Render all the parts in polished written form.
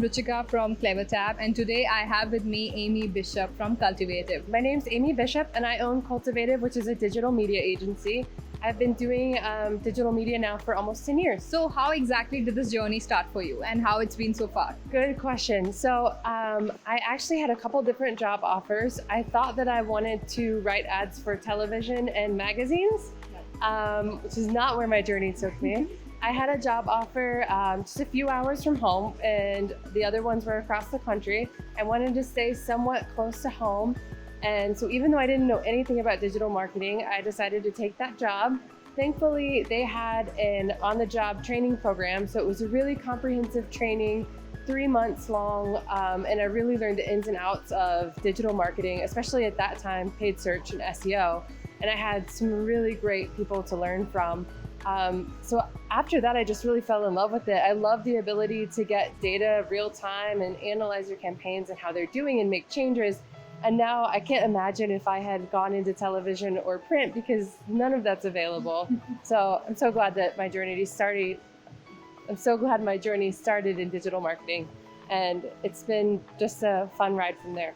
Ruchika from CleverTap, and today I have with me Amy Bishop from Cultivative. My name's Amy Bishop, and I own Cultivative, which is a digital media agency. I've been doing digital media now for almost 10 years. So, how exactly did this journey start for you, and how it's been so far? Good question. So I actually had a couple different job offers. I thought that I wanted to write ads for television and magazines, which is not where my journey took me. I had a job offer just a few hours from home, and the other ones were across the country. I wanted to stay somewhat close to home. And so even though I didn't know anything about digital marketing, I decided to take that job. Thankfully, they had an on-the-job training program. So it was a really comprehensive training, 3 months long. And I really learned the ins and outs of digital marketing, especially at that time, paid search and SEO. And I had some really great people to learn from. So after that, I just really fell in love with it. I love the ability to get data real time and analyze your campaigns and how they're doing and make changes. And now I can't imagine if I had gone into television or print, because none of that's available. So I'm so glad that my journey started. I'm so glad my journey started in digital marketing, and it's been just a fun ride from there.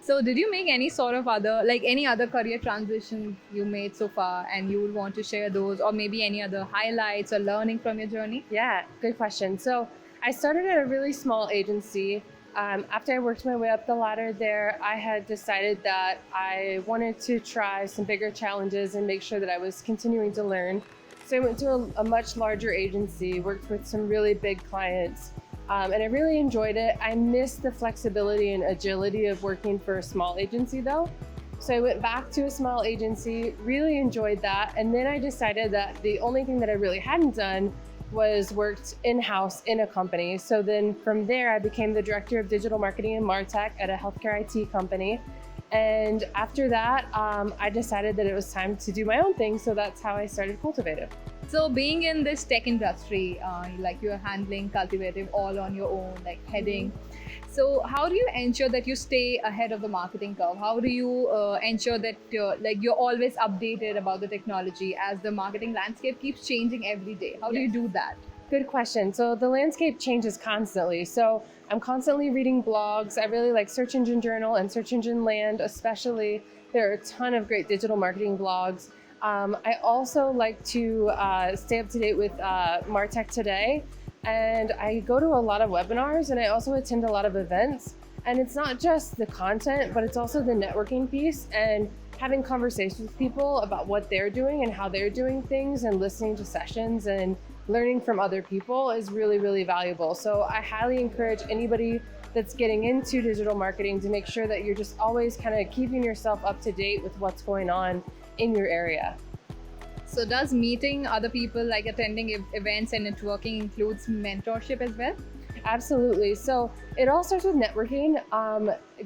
So, did you make any sort of any other career transition you made so far, and you would want to share those, or maybe any other highlights or learning from your journey? Yeah, good question. So I started at a really small agency. After I worked my way up the ladder there, I had decided that I wanted to try some bigger challenges and make sure that I was continuing to learn. So I went to a much larger agency, worked with some really big clients, and I really enjoyed it. I missed the flexibility and agility of working for a small agency though. So I went back to a small agency, really enjoyed that. And then I decided that the only thing that I really hadn't done was worked in-house in a company. So then from there, I became the director of digital marketing and MarTech at a healthcare IT company. And after that, I decided that it was time to do my own thing. So that's how I started Cultivative. So, being in this tech industry, you're handling Cultivative all on your own, heading. So, how do you ensure that you stay ahead of the marketing curve? How do you ensure that you're always updated about the technology as the marketing landscape keeps changing every day? How do you do that? Good question. So the landscape changes constantly. So I'm constantly reading blogs. I really like Search Engine Journal and Search Engine Land, especially. There are a ton of great digital marketing blogs. I also like to stay up to date with MarTech Today. And I go to a lot of webinars, and I also attend a lot of events. And it's not just the content, but it's also the networking piece and having conversations with people about what they're doing and how they're doing things, and listening to sessions and learning from other people is really, really valuable. So I highly encourage anybody that's getting into digital marketing to make sure that you're just always kind of keeping yourself up to date with what's going on in your area. So, does meeting other people, like attending events and networking, includes mentorship as well? Absolutely. So it all starts with networking.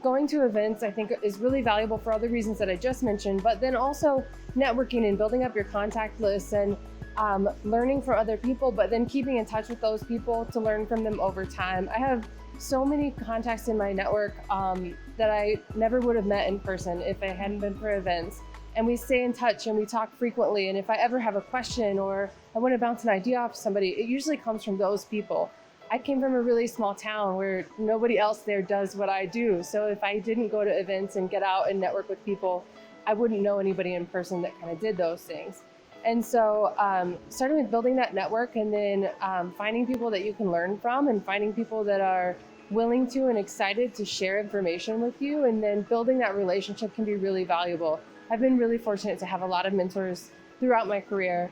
Going to events, I think, is really valuable for all the reasons that I just mentioned, but then also networking and building up your contact list and learning from other people, but then keeping in touch with those people to learn from them over time. I have so many contacts in my network that I never would have met in person if it hadn't been for events. And we stay in touch and we talk frequently. And if I ever have a question or I want to bounce an idea off somebody, it usually comes from those people. I came from a really small town where nobody else there does what I do. So if I didn't go to events and get out and network with people, I wouldn't know anybody in person that kind of did those things. And so starting with building that network, and then finding people that you can learn from, and finding people that are willing to and excited to share information with you, and then building that relationship can be really valuable. I've been really fortunate to have a lot of mentors throughout my career,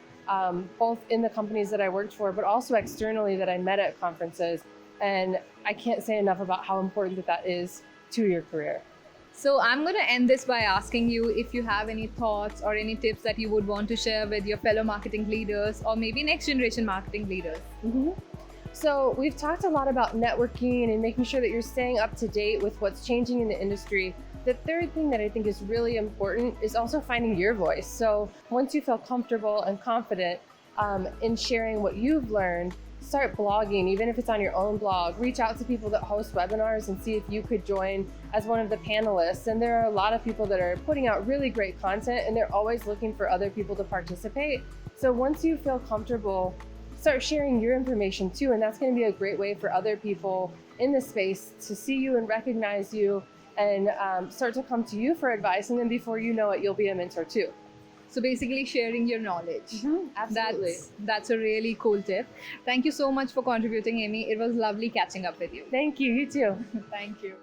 both in the companies that I worked for, but also externally that I met at conferences. And I can't say enough about how important that is to your career. So I'm going to end this by asking you if you have any thoughts or any tips that you would want to share with your fellow marketing leaders, or maybe next generation marketing leaders. Mm-hmm. So we've talked a lot about networking and making sure that you're staying up to date with what's changing in the industry. The third thing that I think is really important is also finding your voice. So once you feel comfortable and confident in sharing what you've learned, start blogging, even if it's on your own blog. Reach out to people that host webinars and see if you could join as one of the panelists. And there are a lot of people that are putting out really great content, and they're always looking for other people to participate. So once you feel comfortable start sharing your information too. And that's going to be a great way for other people in the space to see you and recognize you and start to come to you for advice. And then before you know it, you'll be a mentor too. So basically sharing your knowledge. Absolutely. That's a really cool tip. Thank you so much for contributing, Amy. It was lovely catching up with you. Thank you. You too. Thank you.